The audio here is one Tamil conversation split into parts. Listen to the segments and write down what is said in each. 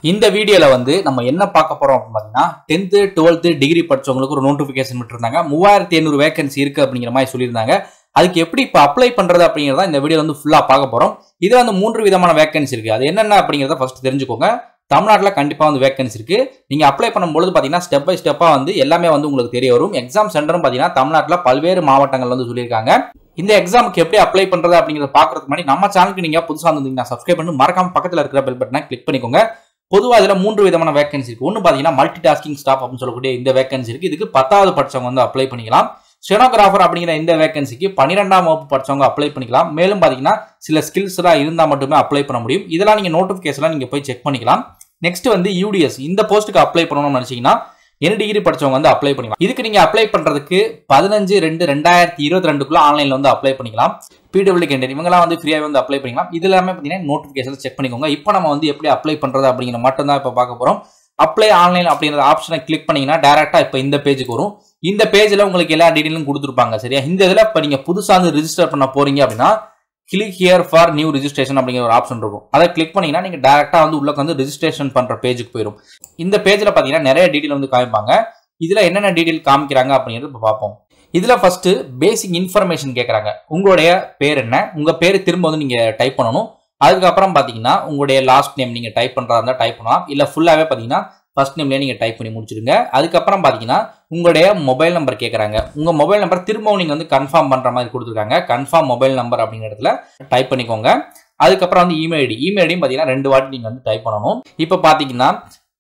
இந்த வீடியோல வந்து நம்ம என்ன பார்க்க போறோம் அப்படினா 10th 12th டிகிரி படிச்சவங்களுக்கு ஒரு நோட்டிபிகேஷன் விட்டுருந்தாங்க 3800 வேகன்சி இருக்கு அப்படிங்கிற மாதிரி சொல்லியிருந்தாங்க. அதுக்கு எப்படி இப்ப அப்ளை பண்றது அப்படிங்கறத இந்த வீடியோல வந்து ஃபுல்லா பார்க்க போறோம். இதுல வந்து 3 விதமான வேகன்சி இருக்கு. அது என்னென்ன அப்படிங்கறத ஃபர்ஸ்ட் தெரிஞ்சுக்கோங்க. தமிழ்நாட்டுல கண்டிப்பா வந்து வேகன்சி இருக்கு. நீங்க அப்ளை பண்ணும்போது பாத்தீங்கன்னா ஸ்டெப் பை ஸ்டெப்பா வந்து எல்லாமே வந்து உங்களுக்கு தெரிய வரும். எக்ஸாம் சென்டரும் பாத்தீங்கன்னா தமிழ்நாட்டுல பல்வேறு மாவட்டங்கள் வந்து சொல்லியிருக்காங்க. இந்த எக்ஸாமுக்கு எப்படி அப்ளை பண்றது அப்படிங்கறத பாக்குறதுக்கு முன்னாடி நம்ம சேனலுக்கு நீங்க புதுசா வந்தீங்கன்னா சப்ஸ்கிரைப் பண்ணி மறக்காம பக்கத்துல இருக்கிற பெல் பட்டனை கிளிக் பண்ணிக்கோங்க. பொதுவா இதுல 3 விதமான வேகன்சி இருக்கு. ஒன்னு பாத்தீங்கன்னா மல்டி டாஸ்கிங் ஸ்டாஃப் அப்படின்னு சொல்லக்கூடிய இந்த வேகன்சி இருக்கு. இதுக்கு 10வது படிச்சவங்க வந்து அப்ளை பண்ணிக்கலாம். ஸ்டெனோகிராஃபர் அப்படிங்கிற இந்த வேகன்சிக்கு 12ஆம் வகுப்பு படிச்சவங்க அப்ளை பண்ணிக்கலாம். மேலும் பாத்தீங்கன்னா சில ஸ்கில்ஸ் எல்லாம் இருந்தா மட்டுமே அப்ளை பண்ண முடியும். இதெல்லாம் நீங்க நோட்டிபிகேஷன்ல நீங்க போய் செக் பண்ணிக்கலாம். நெக்ஸ்ட் வந்து யூடிஎஸ் இந்த போஸ்ட்டுக்கு அப்ளை பண்ணணும்னு நினைச்சீங்கன்னா என்ன டிகிரி படிச்சவங்க வந்து அப்ளை பண்ணிக்கலாம். இதுக்கு நீங்க அப்ளை பண்றதுக்கு 15/2/2022 ஆன்லைன்ல வந்து அப்ளை பண்ணிக்கலாம். பிடபிள்யூ கேண்டிடேட் இவங்கலாம் வந்து ஃப்ரீயாவே வந்து அப்ளை பண்ணிக்கலாம். இது எல்லாமே பாத்தீங்கன்னா நோட்டிபிகேஷன் செக் பண்ணிக்கோங்க. இப்போ நம்ம வந்து எப்படி அப்ளை பண்றது அப்படிங்கிற மட்டும் தான் இப்ப பார்க்க போறோம். அப்ளை ஆன்லைன் அப்படிங்கிற ஆப்ஷனை கிளிக் பண்ணீங்கன்னா டைரக்டா இப்ப இந்த பேஜுக்கு வரும். இந்த பேஜ்ல உங்களுக்கு எல்லா டீடைலும் கொடுத்துருப்பாங்க. சரியா? இந்த இதுல இப்ப நீங்க புதுசா வந்து ரிஜிஸ்டர் பண்ண போறீங்க அப்படின்னா click here for new registration அப்படிங்கிற ஒரு ஆப்ஷன் இருக்கும். அதை கிளிக் பண்ணீங்கன்னா நீங்க டைரக்டா வந்து உள்ள வந்து ரிஜிஸ்ட்ரேஷன் பண்ற பேஜுக்கு போயிடும். இந்த பேஜ்ல பாத்தீங்கன்னா நிறைய டீடைல் வந்து காமிப்பாங்க. இதுல என்னென்ன டீடைல் காமிக்கிறாங்க அப்படிங்கிறது இப்ப பார்ப்போம். இதுல ஃபர்ஸ்ட் பேசிக் இன்ஃபர்மேஷன் கேட்கறாங்க. உங்களுடைய பேர் என்ன, உங்க பேரு திரும்ப வந்து நீங்க டைப் பண்ணணும். அதுக்கப்புறம் பாத்தீங்கன்னா உங்களுடைய லாஸ்ட் நேம் நீங்க டைப் பண்றதா இருந்தா டைப் பண்ணலாம். இல்ல ஃபுல்லாவே பாத்தீங்கன்னா ஃபர்ஸ்ட் நேம்லயே நீங்க டைப் பண்ணி முடிச்சிடுங்க. அதுக்கப்புறம் பாத்தீங்கன்னா உங்களுடைய மொபைல் நம்பர் கேட்கறாங்க. உங்க மொபைல் நம்பர் திரும்பவும் நீங்க வந்து கன்ஃபார்ம் பண்ற மாதிரி கொடுத்துருக்காங்க. கன்ஃபார்ம் மொபைல் நம்பர் அப்படிங்கிற இடத்துல டைப் பண்ணிக்கோங்க. அதுக்கப்புறம் வந்து இமெயில் ஐடியும் பாத்தீங்கன்னா 2 வாட்டி நீங்க வந்து டைப் பண்ணணும். இப்ப பாத்தீங்கன்னா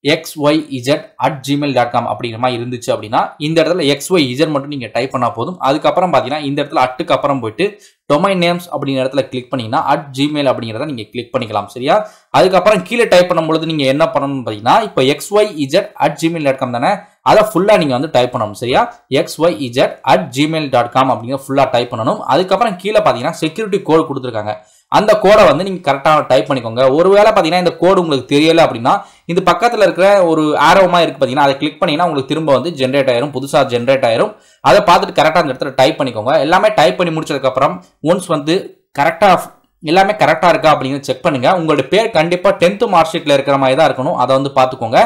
xyz@gmail.com அப்படிங்கிற மாதிரி இருந்துச்சு அப்படின்னா இந்த இடத்துல xyz மட்டும் நீங்க டைப் பண்ணா போதும். அதுக்கப்புறம் பாத்தீங்கன்னா இந்த இடத்துல அட்டுக்கு அப்புறம் போயிட்டு டொமைன் நேம்ஸ் அப்படிங்கிற இடத்துல கிளிக் பண்ணீங்கன்னா @gmail அப்படிங்கிறத நீங்க கிளிக் பண்ணிக்கலாம். சரியா? அதுக்கப்புறம் கீழே டைப் பண்ணும்போது நீங்க என்ன பண்ணணும்னு பாத்தீங்கன்னா இப்போ xyz@gmail.com தானே, அதை ஃபுல்லா நீங்க வந்து டைப் பண்ணணும். சரியா? xyz@gmail.com அப்படிங்கிற ஃபுல்லா டைப் பண்ணணும். அதுக்கப்புறம் கீழே பாத்தீங்கன்னா செக்யூரிட்டி கோட் கொடுத்துருக்காங்க. அந்த கோடை வந்து நீங்க கரெக்டா டைப் பண்ணிக்கோங்க. ஒருவேளை பாத்தீங்கன்னா இந்த கோடு உங்களுக்கு தெரியல அப்படின்னா இந்த பக்கத்துல இருக்கிற ஒரு ஆரோமா இருக்கு பாத்தீங்கன்னா அதை கிளிக் பண்ணீங்கன்னா உங்களுக்கு திரும்ப வந்து ஜென்ரேட் ஆயிரும், புதுசா ஜென்ரேட் ஆயிரும். அதை பார்த்துட்டு கரெக்டா அந்த இடத்துல டைப் பண்ணிக்கோங்க. எல்லாமே டைப் பண்ணி முடிச்சதுக்கு அப்புறம் ஒன்ஸ் வந்து கரெக்டா எல்லாமே கரெக்டா இருக்கா அப்படிங்கிறத செக் பண்ணுங்க. உங்களுடைய பேர் கண்டிப்பா 10th மார்க் ஷீட்ல இருக்கிற மாதிரி தான் இருக்கணும். அதை வந்து பாத்துக்கோங்க.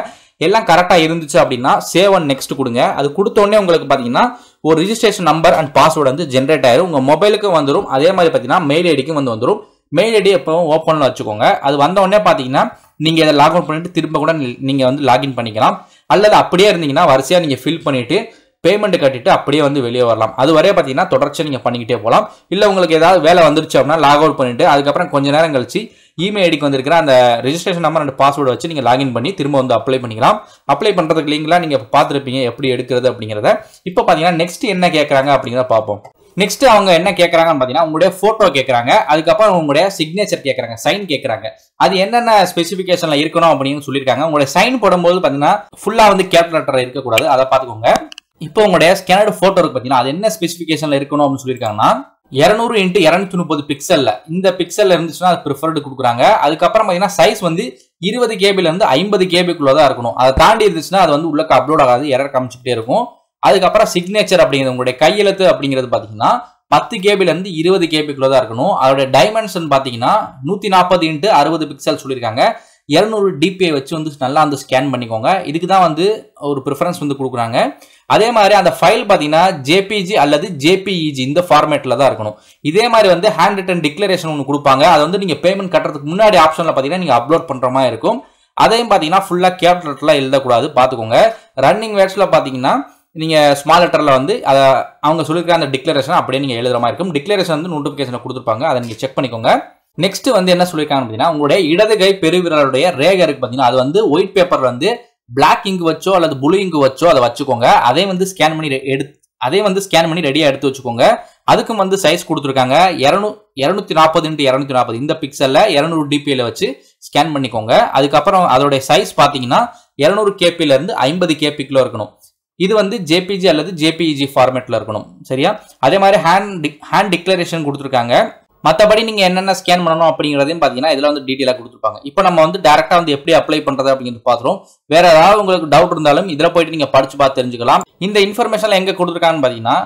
எல்லாம் கரெக்டா இருந்துச்சு அப்படின்னா சேவ் அண்ட் நெக்ஸ்ட் கொடுங்க. அது கொடுத்த உடனே உங்களுக்கு பாத்தீங்கன்னா ஒரு ரிஜிஸ்ட்ரேஷன் நம்பர் அண்ட் பாஸ்வேர்டு வந்து ஜென்ரேட் ஆயிரும். உங்க மொபைலுக்கு வந்துடும். அதே மாதிரி பாத்தீங்கன்னா மெயில் ஐடிக்கும் வந்து வந்துடும். மெயில் ஐடி எப்பவும் ஓப்பன்ல வச்சுக்கோங்க. அது வந்த உடனே பாத்தீங்கன்னா நீங்க இதை லாக் அவுட் பண்ணிட்டு திரும்ப கூட நீங்க வந்து லாகின் பண்ணிக்கலாம். அல்லது அப்படியே இருந்தீங்கன்னா வரிசையா நீங்க ஃபில் பண்ணிட்டு பேமெண்ட் கட்டிட்டு அப்படியே வந்து வெளியே வரலாம். அது வரைய பாத்தீங்கன்னா தொடர்ச்சியா நீங்க பண்ணிக்கிட்டே போகலாம். இல்ல உங்களுக்கு ஏதாவது வேலை வந்துருச்சு அப்படின்னா லாக் அவுட் பண்ணிட்டு அதுக்கப்புறம் கொஞ்ச நேரம் கழிச்சு இமெயில் ஐடிக்கு வந்திருக்கிற அந்த ரெஜிஸ்ட்ரேஷன் நம்பர் அண்ட் பாஸ்வேர்டு வச்சு நீங்க லாகின் பண்ணி திரும்ப வந்து அப்ளை பண்ணிக்கலாம். அப்ளை பண்றதுக்கு லிங்க்லாம் நீங்க பார்த்துருப்பீங்க எப்படி எடுக்கிறது அப்படிங்கிறத. இப்போ பாத்தீங்கன்னா நெக்ஸ்ட் என்ன கேட்கறாங்க அப்படிங்கிறத பார்ப்போம். நெக்ஸ்ட் அவங்க என்ன கேட்கறாங்கன்னு பாத்தீங்கன்னா உங்களுடைய போட்டோ கேட்கறாங்க. அதுக்கப்புறம் உங்களுடைய சிக்னேச்சர் கேட்கறாங்க, சைன் கேட்கறாங்க. அது என்னென்ன ஸ்பெசிபிகேஷன்ல இருக்கணும் அப்படின்னு சொல்லியிருக்காங்க. உங்களுடைய சைன் போடும்போது பாத்தீங்கன்னா ஃபுல்லா வந்து கேபிட்டல் லெட்டர் இருக்கக்கூடாது. அதை பாத்துக்கோங்க. இப்போ உங்களுடைய ஸ்கேனர்டு போட்டோ இருக்கு பாத்தீங்கன்னா அது என்ன ஸ்பெசிபிகேஷன்ல இருக்கணும் அப்படின்னு சொல்லியிருக்காங்கன்னா 200x230 பிக்சல்ல இந்த பிக்சல்ல இருந்துச்சுன்னா அது ப்ரிஃபர்டு கொடுக்குறாங்க. அதுக்கப்புறம் பாத்தீங்கன்னா சைஸ் வந்து 20 KB இருந்து 50 KB தான் இருக்கணும். அதை தாண்டி இருந்துச்சுன்னா அது வந்து உள்ள அப்லோட் ஆகாது, எரர் காமிச்சுட்டே இருக்கும். அதுக்கப்புறம் சிக்னேச்சர் அப்படிங்கிறது உங்களுடைய கையெழுத்து அப்படிங்கிறது பாத்தீங்கன்னா 10 KB இருந்து 20 KB தான் இருக்கணும். அதோட டைமென்ஷன் பாத்தீங்கன்னா 140x60 பிக்சல் சொல்லியிருக்காங்க. 200 DPI வச்சு வந்து நல்லா வந்து ஸ்கேன் பண்ணிக்கோங்க. இதுக்கு தான் வந்து ஒரு ப்ரிஃபரன்ஸ் வந்து கொடுக்குறாங்க. அதே மாதிரி அந்த ஃபைல் பாத்தீங்கன்னா JPG அல்லது JPEG இந்த ஃபார்மேட்ல தான் இருக்கணும். இதே மாதிரி வந்து ஹேண்ட் ரிட்டன் டிக்ளரேஷன் ஒன்று கொடுப்பாங்க. அதை வந்து நீங்க பேமெண்ட் கட்டுறதுக்கு முன்னாடி ஆப்ஷன்ல பாத்தீங்கன்னா நீங்க அப்லோட் பண்ற மாதிரி இருக்கும். அதையும் பாத்தீங்கன்னா ஃபுல்லா கேபிட்டல் லெட்டர்ல எழுதக்கூடாது, பாத்துக்கோங்க. ரன்னிங் வேர்ட்ஸ்ல பாத்தீங்கன்னா நீங்க ஸ்மால் லெட்டர்ல வந்து அவங்க சொல்லிருக்கிற அந்த டிக்ளரேஷன் அப்படியே நீங்க எழுதுற மாதிரி இருக்கும். டிக்ளரேஷன் வந்து நோட்டிபிகேஷன்ல கொடுத்துருப்பாங்க, அதை நீங்க செக் பண்ணிக்கோங்க. நெக்ஸ்ட் வந்து என்ன சொல்லிருக்காங்க அப்படின்னா உங்களுடைய இடது கை பெருவிரலுடைய ரேகை இருக்கு பாத்தீங்கன்னா அது வந்து ஒயிட் பேப்பர் வந்து பிளாக் இங்க் வச்சோ அல்லது ப்ளூ இங்க் வச்சோ அதை வச்சுக்கோங்க. அதை வந்து ஸ்கேன் பண்ணி ரெடியா எடுத்து வச்சுக்கோங்க. அதுக்கும் வந்து சைஸ் கொடுத்துருக்காங்க 240x240 இந்த பிக்சல்ல 200 DPI வச்சு ஸ்கேன் பண்ணிக்கோங்க. அதுக்கப்புறம் அதோட சைஸ் பாத்தீங்கன்னா 200 KB இருந்து 50 KB இருக்கணும். இது வந்து JPG அல்லது JPEG ஃபார்மேட்ல இருக்கணும். சரியா? அதே மாதிரி ஹேண்ட் டிக்ளரேஷன் கொடுத்துருக்காங்க. மற்றபடி நீங்க என்னென்ன ஸ்கேன் பண்ணணும் அப்படிங்கிறதையும் பாத்தீங்கன்னா இதுல வந்து டீடைலா கொடுத்துருப்பாங்க. இப்போ நம்ம வந்து டைரக்டா வந்து எப்படி அப்ளை பண்றது அப்படிங்கிறது பாத்துறோம். வேற ஏதாவது உங்களுக்கு டவுட் இருந்தாலும் இதுல போயிட்டு நீங்க படிச்சு பார்த்து தெரிஞ்சுக்கலாம். இந்த இன்ஃபர்மேஷன்ல எங்க கொடுத்துருக்காங்கன்னு பாத்தீங்கன்னா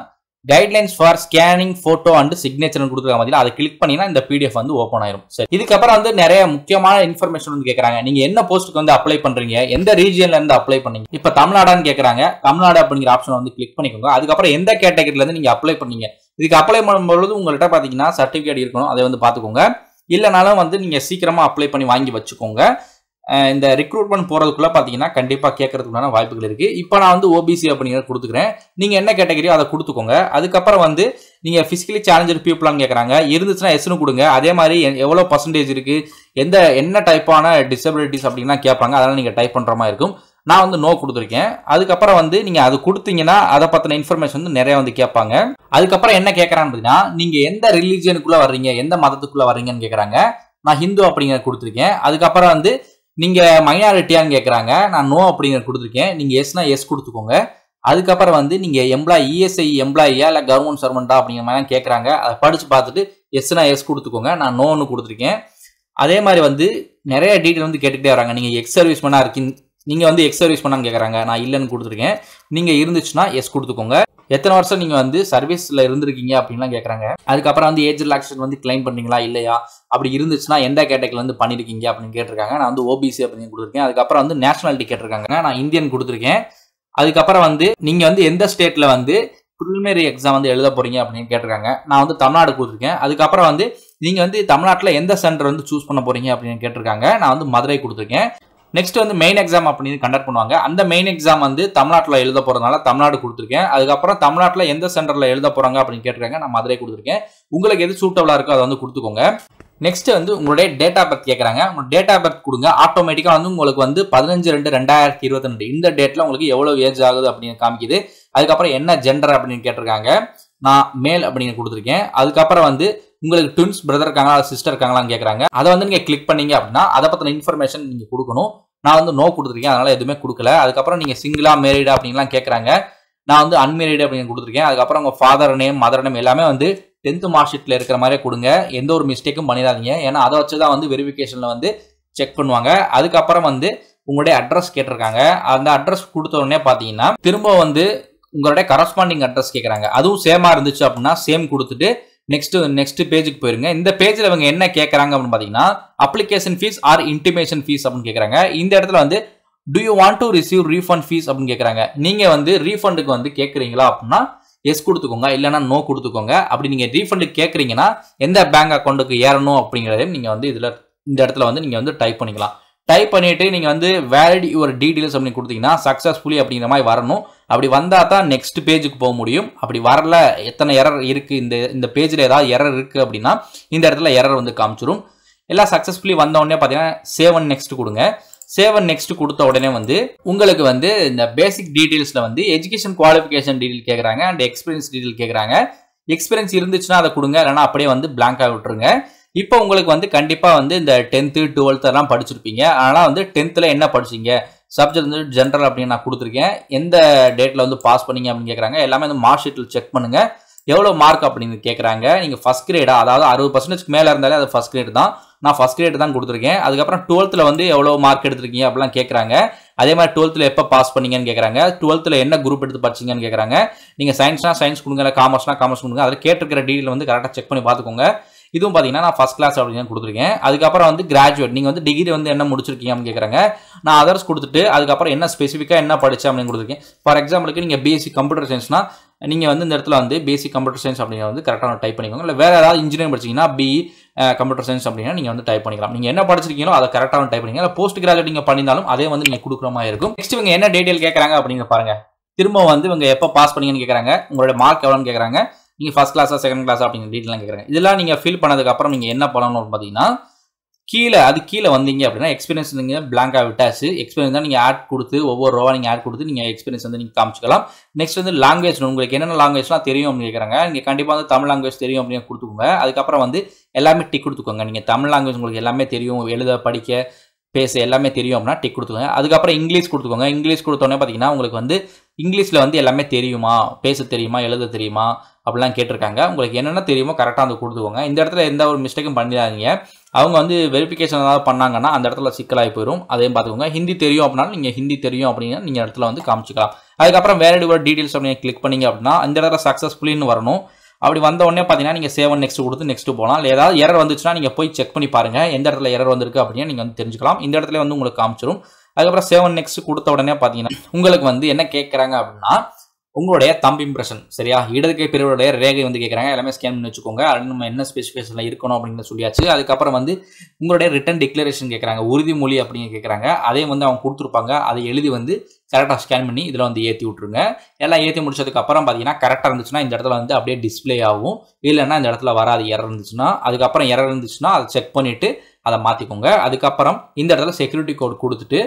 guidelines for scanning photo and signature கொடுத்துருக்க மாதிரி அதை கிளிக் பண்ணினா இந்த பிடிஎஃப் வந்து ஓப்பன் ஆயிரும். சரி, இதுக்கப்புறம் வந்து நிறைய முக்கியமான இன்ஃபர்மேஷன் வந்து கேட்கறாங்க. நீங்க என்ன போஸ்ட்டுக்கு வந்து அப்ளை பண்றீங்க, எந்த ரீஜியன்ல இருந்து அப்ளை பண்ணீங்க. இப்ப தமிழ்நாடான்னு கேட்கறாங்க. தமிழ்நாடு அப்படிங்கிற ஆப்ஷன் வந்து கிளிக் பண்ணிக்கோங்க. அதுக்கப்புறம் எந்த கேட்டகரியில இருந்து நீங்க அப்ளை பண்ணீங்க. இதுக்கு அப்ளை பண்ணும்போது உங்கள்கிட்ட பாத்தீங்கன்னா சர்டிபிகேட் இருக்கணும், அதை வந்து பாத்துக்கோங்க. இல்லைனாலும் வந்து நீங்க சீக்கிரமா அப்ளை பண்ணி வாங்கி வச்சுக்கோங்க. இந்த ரெக்ரூட்மெண்ட் போறதுக்குள்ள பாத்தீங்கன்னா கண்டிப்பா கேட்கறதுக்கான வாய்ப்புகள் இருக்கு. இப்போ நான் வந்து ஓபிசி அப்படிங்கிறத கொடுத்துக்கிறேன். நீங்க என்ன கேட்டகரியோ அதை கொடுத்துக்கோங்க. அதுக்கப்புறம் வந்து நீங்க பிசிக்கலி சேலஞ்சர் பீப்புளான்னு கேட்கறாங்க. இருந்துச்சுன்னா எஸ்னு கொடுங்க. அதே மாதிரி எவ்வளவு பர்சன்டேஜ் இருக்கு, என்ன டைப்பான டிசபிலிட்டிஸ் அப்படின்னா கேட்பாங்க. அதனால நீங்க டைப் பண்ற மாதிரி இருக்கும். நான் வந்து நோ கொடுத்துருக்கேன். அதுக்கப்புறம் வந்து நீங்க அது கொடுத்தீங்கன்னா அதை பத்தின இன்ஃபர்மேஷன் வந்து நிறைய வந்து கேட்பாங்க. அதுக்கப்புறம் என்ன கேட்கறான்னு பார்த்தீங்கன்னா நீங்க எந்த ரிலீஜியனுக்குள்ள வர்றீங்க, எந்த மதத்துக்குள்ள வர்றீங்கன்னு கேட்கறாங்க. நான் ஹிந்து அப்படிங்கிறத கொடுத்துருக்கேன். அதுக்கப்புறம் வந்து நீங்க மைனாரிட்டியான்னு கேட்கறாங்க. நான் நோ அப்படிங்கிறத கொடுத்துருக்கேன். நீங்க எஸ்னா எஸ் கொடுத்துக்கோங்க. அதுக்கப்புறம் வந்து நீங்க எம்ப்ளாயி ESI எம்ப்ளாயியா இல்ல கவர்மெண்ட் சர்வெண்டா அப்படிங்கிற மாதிரி கேட்கறாங்க. அதை படிச்சு பார்த்துட்டு எஸ்னா எஸ் கொடுத்துக்கோங்க. நான் நோன்னு கொடுத்துருக்கேன். அதே மாதிரி வந்து நிறைய டீட்டெயில் வந்து கேட்டுக்கிட்டே வராங்க. நீங்க எக்ஸ் சர்வீஸ் பண்ணா இருக்கீங்க, நீங்க வந்து எக்ஸ் சர்வீஸ் பண்ணான்னு கேட்கறாங்க. நான் இல்லைன்னு கொடுத்துருக்கேன். நீங்க இருந்துச்சுன்னா எஸ் கொடுத்துக்கோங்க. எத்தனை வருஷம் நீங்க வந்து சர்வீஸ்ல இருந்திருக்கீங்க அப்படின்லாம் கேட்கறாங்க. அதுக்கப்புறம் வந்து ஏஜ் ரிலாக்ஸேஷன் வந்து கிளைம் பண்ணீங்களா இல்லையா, அப்படி இருந்துச்சுன்னா எந்த கேட்டகரியில வந்து பண்ணிருக்கீங்க அப்படின்னு கேட்டிருக்காங்க. நான் வந்து ஓபிசி அப்படின்னு கொடுத்துருக்கேன். அதுக்கப்புறம் வந்து நேஷனாலிட்டி கேட்டிருக்காங்க. நான் இந்தியன் கொடுத்துருக்கேன். அதுக்கப்புறம் வந்து நீங்க வந்து எந்த ஸ்டேட்ல வந்து ப்ரிலிமினரி எக்ஸாம் வந்து எழுத போறீங்க அப்படின்னு கேட்டிருக்காங்க. நான் வந்து தமிழ்நாடு கொடுத்துருக்கேன். அதுக்கப்புறம் வந்து நீங்க வந்து தமிழ்நாட்டில் எந்த சென்டர் வந்து சூஸ் பண்ண போறீங்க அப்படின்னு கேட்டிருக்காங்க. நான் வந்து மதுரை கொடுத்துருக்கேன். நெக்ஸ்ட் வந்து மெயின் எக்ஸாம் அப்படின்னு கண்டக்ட் பண்ணுவாங்க. அந்த மெயின் எக்ஸாம் வந்து தமிழ்நாட்டில் எழுத போறதுனால தமிழ்நாடு கொடுத்துருக்கேன். அதுக்கப்புறம் தமிழ்நாட்டில் எந்த சென்டர்ல எழுத போறாங்க அப்படின்னு கேட்டிருக்காங்க. நான் மதுரை கொடுத்துருக்கேன். உங்களுக்கு எது சூட்டபிளா இருக்கோ அதை வந்து கொடுத்துக்கோங்க. நெக்ஸ்ட் வந்து உங்களுடைய டேட் ஆஃப் பர்த் கேட்கறாங்க. உங்க டேட் ஆஃப் பர்த் கொடுங்க. ஆட்டோமேட்டிக்கா வந்து உங்களுக்கு வந்து 15/2/2022 இந்த டேட்ல உங்களுக்கு எவ்வளவு ஏஜ் ஆகுது அப்படின்னு காமிக்குது. அதுக்கப்புறம் என்ன ஜெண்டர் அப்படின்னு கேட்டிருக்காங்க. நான் மேல் அப்படின்னு கொடுத்துருக்கேன். அதுக்கப்புறம் வந்து உங்களுக்கு ட்வின்ஸ் பிரதர் இருக்காங்களா சிஸ்டர் இருக்காங்களான்னு கேட்கறாங்க. அதை வந்து நீங்க கிளிக் பண்ணீங்க அப்படின்னா அதை பத்தின இன்ஃபர்மேஷன் நீங்க கொடுக்கணும். நான் வந்து நோ கொடுத்துருக்கேன். அதனால எதுவுமே கொடுக்கல. அதுக்கப்புறம் நீங்க சிங்கிளா மேரிடா அப்படின்லாம் கேட்கறாங்க. நான் வந்து அன்மேரிடு அப்படின்னு கொடுத்துருக்கேன். அதுக்கப்புறம் உங்க ஃபாதர் நேம் மதர் நேம் எல்லாமே வந்து 10th மார்க் ஷீட்ல இருக்கிற மாதிரி கொடுங்க. எந்த ஒரு மிஸ்டேக்கும் பண்ணிடாதீங்க. ஏன்னா அதை வச்சுதான் வந்து வெரிஃபிகேஷன்ல வந்து செக் பண்ணுவாங்க. அதுக்கப்புறம் வந்து உங்களுடைய அட்ரஸ் கேட்டிருக்காங்க. அந்த அட்ரஸ் கொடுத்த உடனே பாத்தீங்கன்னா திரும்ப வந்து உங்களுடைய கரஸ்பாண்டிங் அட்ரஸ் கேட்கறாங்க. அதுவும் சேமா இருந்துச்சு அப்படின்னா சேம் கொடுத்துட்டு நெக்ஸ்ட் பேஜுக்கு போயிருங்க. இந்த பேஜ்ல இவங்க என்ன கேட்கறாங்க அப்படின்னு பாத்தீங்கன்னா application fees or intimation fees அப்படின்னு கேட்கறாங்க. இந்த இடத்துல வந்து do you want to receive refund fees அப்படின்னு கேட்கறாங்க. நீங்க வந்து ரீஃபண்டுக்கு வந்து கேட்கறீங்களா அப்படின்னா எஸ் கொடுத்துக்கோங்க. இல்லைன்னா நோ கொடுத்துக்கோங்க. அப்படி நீங்க ரீஃபண்டுக்கு கேட்கறீங்கன்னா எந்த பேங்க் அக்கௌண்ட்டுக்கு ஏறணும் அப்படிங்கிறதையும் நீங்க வந்து இந்த இடத்துல வந்து நீங்க வந்து டைப் பண்ணிக்கலாம். டைப் பண்ணிட்டு நீங்க வந்து வேலிட் யுவர் டீடைல்ஸ் அப்படின்னு கொடுத்தீங்கன்னா சக்சஸ்ஃபுல்லி அப்படிங்கிற மாதிரி வரணும். அப்படி வந்தா தான் நெக்ஸ்ட் பேஜுக்கு போக முடியும். அப்படி வரல, எத்தனை எரர் இருக்கு, இந்த பேஜ்ல ஏதாவது எரர் இருக்கு அப்படின்னா இந்த இடத்துல எரர் வந்து காமிச்சிரும். எல்லாம் சக்சஸ்ஃபுல்லி வந்த உடனே பாத்தீங்கன்னா சேவ் அண்ட் நெக்ஸ்ட் கொடுங்க. சேவ் அண்ட் நெக்ஸ்ட் கொடுத்த உடனே வந்து உங்களுக்கு வந்து இந்த பேசிக் டீடைல்ஸ்ல வந்து எஜுகேஷன் குவாலிஃபிகேஷன் டீடைல் கேட்கறாங்க அண்ட் எக்ஸ்பீரியன்ஸ் டீடைல் கேட்கறாங்க. எக்ஸ்பீரியன்ஸ் இருந்துச்சுன்னா அதை கொடுங்க, இல்லைன்னா அப்படியே வந்து பிளாங்கா விட்டுருங்க. இப்போ உங்களுக்கு வந்து கண்டிப்பா வந்து இந்த 10th 12th எல்லாம் படிச்சிருப்பீங்க. அதனால வந்து 10thல என்ன படிச்சீங்க, சப்ஜெக்ட் வந்து ஜென்ரல் அப்படின்னு நான் கொடுத்துருக்கேன். எந்த டேட்ல வந்து பாஸ் பண்ணீங்க அப்படின்னு கேட்கறாங்க. எல்லாமே வந்து மார்க் ஷீட்ல செக் பண்ணுங்க. எவ்வளவு மார்க் அப்படின்னு கேட்கறாங்க. நீங்க ஃபர்ஸ்ட் கிரேடா, அதாவது 60% மேல இருந்தாலே அது ஃபர்ஸ்ட் கிரேட் தான். நான் ஃபர்ஸ்ட் கிரேட் தான் கொடுத்துருக்கேன். அதுக்கப்புறம் 12th வந்து எவ்வளவு மார்க் எடுத்திருக்கீங்க அப்படிலாம் கேட்கறாங்க. அதே மாதிரி 12th எப்போ பாஸ் பண்ணீங்கன்னு கேட்கறாங்க. 12th என்ன குரூப் எடுத்து படிச்சீங்கன்னு கேட்கறாங்க. நீங்க சயின்ஸ்னா சயின்ஸ் கொடுங்க, இல்லை காமர்ஸ்னா காமர்ஸ் கொடுங்க. அதில் கேட்டிருக்கிற டீடைல் வந்து கரெக்டாக செக் பண்ணி பார்த்துக்கோங்க. இதுவும் பார்த்தீங்கன்னா நான் ஃபர்ஸ்ட் கிளாஸ் அப்படின்னு கொடுத்துருக்கேன். அதுக்கப்புறம் வந்து கிராஜுவேட், நீங்கள் வந்து டிகிரி வந்து என்ன முடிச்சிருக்கீங்க அப்படின்னு கேட்குறாங்க. நான் அதர்ஸ் கொடுத்துட்டு அதுக்கப்புறம் என்ன ஸ்பெசிஃபிக்காக என்ன படித்தேன் அப்படின்னு கொடுத்துருக்கேன். ஃபார் எக்ஸாம்பிளுக்கு நீங்கள் பிஎஸ்சி கம்ப்யூட்டர் சயின்ஸ்னா நீங்கள் வந்து இந்த இடத்துல வந்து பேசிக் கம்ப்யூட்டர் சயின்ஸ் அப்படிங்கிற வந்து கரெக்டாக டைப் பண்ணிக்கோங்க. இல்லை வேறு ஏதாவது இன்ஜினியரிங் படிச்சிங்கன்னா பிஇ கம்ப்யூட்டர் சயின்ஸ் அப்படின்னா நீங்கள் வந்து டைப் பண்ணிக்கலாம். நீங்கள் என்ன படிச்சிருக்கீங்களோ அதை கரெக்டாக டைப் பண்ணிங்க. இல்லை போஸ்ட் கிராஜுவேட் நீங்கள் பண்ணியிருந்தாலும் அதே வந்து நீங்கள் கொடுக்குற மாதிரி இருக்கும். நெக்ஸ்ட் இவங்க என்ன டீடைல் கேட்குறாங்க அப்படிங்கிற பாருங்க. திரும்ப வந்து இவங்க எப்போ பாஸ் பண்ணீங்கன்னு கேட்குறாங்க. உங்களோட மார்க் எவ்வளோன்னு கேட்குறாங்க. நீங்கள் ஃபர்ஸ்ட் கிளாஸா செகண்ட் கிளாஸா அப்படிங்கிற டீட்டெயிலாம் கேட்குறாங்க. இதெல்லாம் நீங்கள் ஃபில் பண்ணதுக்கப்புறம் நீங்கள் என்ன பண்ணணும்னு பார்த்தீங்கன்னா கீழே வந்தீங்க அப்படின்னா எக்ஸ்பீரியன்ஸ் நீங்கள் பிளாங்காக விட்டாச்சு. எக்ஸ்பீரியன்ஸ் தான் நீங்கள் ஆட் கொடுத்து ஒவ்வொரு ரோவா நீங்கள் ஆட் கொடுத்து நீங்கள் எக்ஸ்பீரியன்ஸ் வந்து நீங்கள் காமிச்சிக்கலாம். நெக்ஸ்ட் வந்து லாங்குவேஜ், உங்களுக்கு என்னென்ன லாங்குவேஜ்லாம் தெரியும் அப்படின்னு கேட்குறாங்க. நீங்கள் கண்டிப்பாக வந்து தமிழ் லாங்குவேஜ் தெரியும் அப்படின்னு கொடுத்துக்கோங்க. அதுக்கப்புறம் வந்து எல்லாமே டிக் கொடுத்துக்கோங்க. நீங்கள் தமிழ் லாங்குவேஜ் உங்களுக்கு எல்லாமே தெரியும், எழுத படிக்க பேச எல்லாமே தெரியும் அப்படின்னா டிக் கொடுத்துக்கோங்க. அதுக்கப்புறம் இங்கிலீஷ் கொடுத்துக்கோங்க. இங்கிலீஷ் கொடுத்தோன்னே பார்த்தீங்கன்னா உங்களுக்கு வந்து இங்கிலீஷில் வந்து எல்லாமே தெரியுமா, பேச தெரியுமா, எழுத தெரியுமா அப்படிலாம் கேட்டிருக்காங்க. உங்களுக்கு என்னென்ன தெரியுமோ கரெக்டாக வந்து கொடுத்துக்கோங்க. இந்த இடத்துல எந்த ஒரு மிஸ்டேக்கும் பண்ணிடாதீங்க. அவங்க வந்து வெரிஃபிகேஷன் ஏதாவது பண்ணாங்கன்னா அந்த இடத்துல சிக்கலாகி போயிடும். அதையும் பார்த்துக்கோங்க. ஹிந்தி தெரியும் அப்படின்னாலும் நீங்கள் ஹிந்தி தெரியும் அப்படின்னா நீங்கள் இடத்துல வந்து காமிச்சிக்கலாம். அதுக்கப்புறம் வேலிட் டீடைல்ஸ் அப்படின்னு கிளிக் பண்ணீங்க அப்படின்னா அந்த இடத்துல சக்ஸஸ்ஃபுல்லின்னு வரணும். அப்படி வந்த உடனே பார்த்தீங்கன்னா நீங்கள் சேவ் நெக்ஸ்ட் கொடுத்து நெக்ஸ்ட் போகலாம். இல்லை ஏதாவது எரர் வந்துச்சுன்னா நீங்கள் போய் செக் பண்ணி பாருங்கள் எந்த இடத்துல எரர் வந்திருக்கு அப்படின்னு நீங்கள் வந்து தெரிஞ்சுக்கலாம். இந்த இடத்துல வந்து உங்களுக்கு காமிச்சிடும். அதுக்கப்புறம் சேவ் நெக்ஸ்ட் கொடுத்த உடனே பார்த்தீங்கன்னா உங்களுக்கு வந்து என்ன கேட்குறாங்க அப்படின்னா உங்களுடைய தம்ப் இம்ப்ரெஷன் சரியா, இடது கை பிரிவுடைய ரேகை வந்து கேட்குறாங்க. எல்லாமே ஸ்கேன் பண்ணி வச்சுக்கோங்க. அது நம்ம என்ன ஸ்பெசிஃபிகேஷனில் இருக்கணும் அப்படின்னு சொல்லியாச்சு. அதுக்கப்புறம் வந்து உங்களுடைய ரிட்டன் டிக்ளரேஷன் கேட்குறாங்க, உறுதிமொழி அப்படின்னு கேட்குறாங்க. அதையும் வந்து அவங்க கொடுத்துருப்பாங்க. அதை எழுதி வந்து கரெக்டாக ஸ்கேன் பண்ணி இதில் வந்து ஏற்றி விட்ருங்க. எல்லாம் ஏற்றி முடிச்சதுக்கப்புறம் பார்த்தீங்கன்னா கரெக்டாக இருந்துச்சுன்னா இந்த இடத்துல வந்து அப்படியே டிஸ்பிளே ஆகும். இல்லைன்னா இந்த இடத்துல வராது எரர் இருந்துச்சுன்னா. அதுக்கப்புறம் எரர் இருந்துச்சுன்னா அதை செக் பண்ணிவிட்டு அதை மாற்றிக்கோங்க. அதுக்கப்புறம் இந்த இடத்துல செக்யூரிட்டி கோட் கொடுத்துட்டு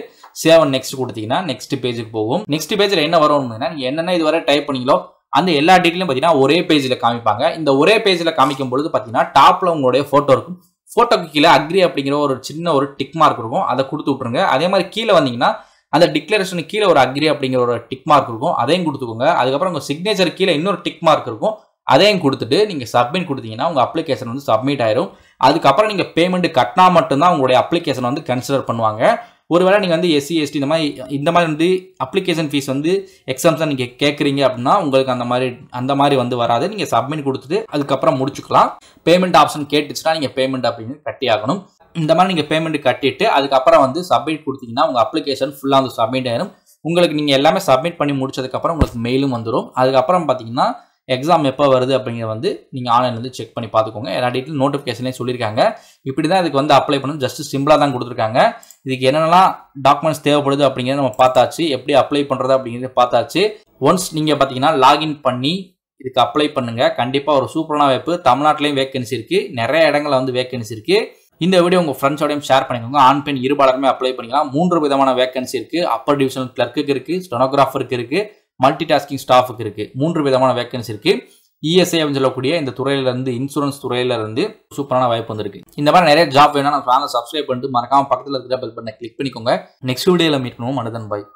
சேவ் நெக்ஸ்ட் கொடுத்தீங்கன்னா நெக்ஸ்ட் பேஜுக்கு போகும். நெக்ஸ்ட் பேஜில் என்ன வரும்னா நீங்கள் என்னென்ன இதுவரை டைப் பண்ணீங்களோ அந்த எல்லா டீட்டெயிலும் பார்த்தீங்கன்னா ஒரே பேஜில் காமிப்பாங்க. இந்த ஒரே பேஜில் காமிக்கும் பொழுது பார்த்தீங்கன்னா டாப்பில் உங்களுடைய ஃபோட்டோ இருக்கும். ஃபோட்டோக்கு கீழே அக்ரி அப்படிங்கிற ஒரு சின்ன ஒரு டிக் மார்க் இருக்கும். அதை கொடுத்து விட்ருங்க. அதே மாதிரி கீழே வந்தீங்கன்னா அந்த டிக்ளரேஷனுக்கு கீழே ஒரு அக்ரி அப்படிங்கிற ஒரு டிக் மார்க் இருக்கும். அதையும் கொடுத்துக்கோங்க. அதுக்கப்புறம் உங்கள் சிக்னேச்சர் கீழே இன்னொரு டிக் மார்க் இருக்கும். அதையும் கொடுத்துட்டு நீங்கள் சப்மிட் கொடுத்தீங்கன்னா உங்கள் அப்ளிகேஷன் வந்து சப்மிட் ஆயிரும். அதுக்கப்புறம் நீங்கள் பேமெண்ட் கட்டினா மட்டும்தான் உங்களுடைய அப்ளிகேஷன் வந்து கன்சிடர் பண்ணுவாங்க. ஒருவேளை நீங்கள் வந்து எஸ்சி எஸ்டி இந்த மாதிரி வந்து அப்ளிகேஷன் ஃபீஸ் வந்து எக்ஸாம்ஸாக நீங்கள் கேட்குறீங்க அப்படின்னா உங்களுக்கு அந்த மாதிரி வந்து வராது. நீங்கள் சப்மிட் கொடுத்துட்டு அதுக்கப்புறம் முடிச்சுக்கலாம். பேமெண்ட் ஆப்ஷன் கேட்டுச்சுன்னா நீங்கள் பேமெண்ட் அப்படின்னு கட்டி ஆகணும். இந்த மாதிரி நீங்கள் பேமெண்ட் கட்டிட்டு அதுக்கப்புறம் வந்து சப்மிட் கொடுத்தீங்கன்னா உங்கள் அப்ளிகேஷன் ஃபுல்லாக வந்து சப்மிட் ஆயிரும். உங்களுக்கு நீங்கள் எல்லாமே சப்மிட் பண்ணி முடிச்சதுக்கப்புறம் உங்களுக்கு மெயிலும் வந்துடும். அதுக்கப்புறம் பார்த்தீங்கன்னா எக்ஸாம் எப்போ வருது அப்படிங்கிறத வந்து நீங்கள் ஆன்லைனில் வந்து செக் பண்ணி பார்த்துக்கோங்க. எல்லா டீட்டெயில் நோட்டிஃபிகேஷன்லேயும் சொல்லியிருக்காங்க. இப்படி தான் இதுக்கு வந்து அப்ளை பண்ணணும். ஜஸ்ட் சிம்பிளாக தான் கொடுத்துருக்காங்க. இதுக்கு என்னென்னலாம் டாக்குமெண்ட்ஸ் தேவைப்படுது அப்படிங்கிறத நம்ம பார்த்தாச்சு. எப்படி அப்ளை பண்ணுறது அப்படிங்கிறத பார்த்தாச்சு. ஒன்ஸ் நீங்கள் பார்த்தீங்கன்னா லாகின் பண்ணி இதுக்கு அப்ளை பண்ணுங்கள். கண்டிப்பாக ஒரு சூப்பரான வாய்ப்பு. தமிழ்நாட்டிலையும் வேகன்சி இருக்குது, நிறைய இடங்களில் வந்து வேகன்சி இருக்குது. இந்த வீடியோ உங்கள் ஃப்ரெண்ட்ஸோடையும் ஷேர் பண்ணிக்கோங்க. ஆண் பெண் இருபாலருமே அப்ளை பண்ணிக்கலாம். 3 விதமான வேகன்சி இருக்குது. அப்பர் டிவிஷனல் கிளர்க்குக்கு இருக்குது, ஸ்டெனோகிராஃபருக்கு இருக்குது, மல்டி டாஸ்கிங் ஸ்டாஃபுக்கு இருக்குது. 3 விதமான வேகன்சி இருக்குது. இஎஸ்ஐ அப்படின்னு சொல்லக்கூடிய இந்த துறையிலிருந்து இன்சூரன்ஸ் துறையிலிருந்து சூப்பரான வாய்ப்பு வந்திருக்கு. இந்த மாதிரி நிறைய ஜாப் வேணும். நம்ம சேனலை சப்ஸ்கிரைப் பண்ணிட்டு மறக்காம பக்கத்தில் இருக்கிற பெல் பட்டனை கிளிக் பண்ணிக்கோங்க. நெக்ஸ்ட் வீடியோவில் மீட் பண்ணுவோம். மனிதன் பாய்.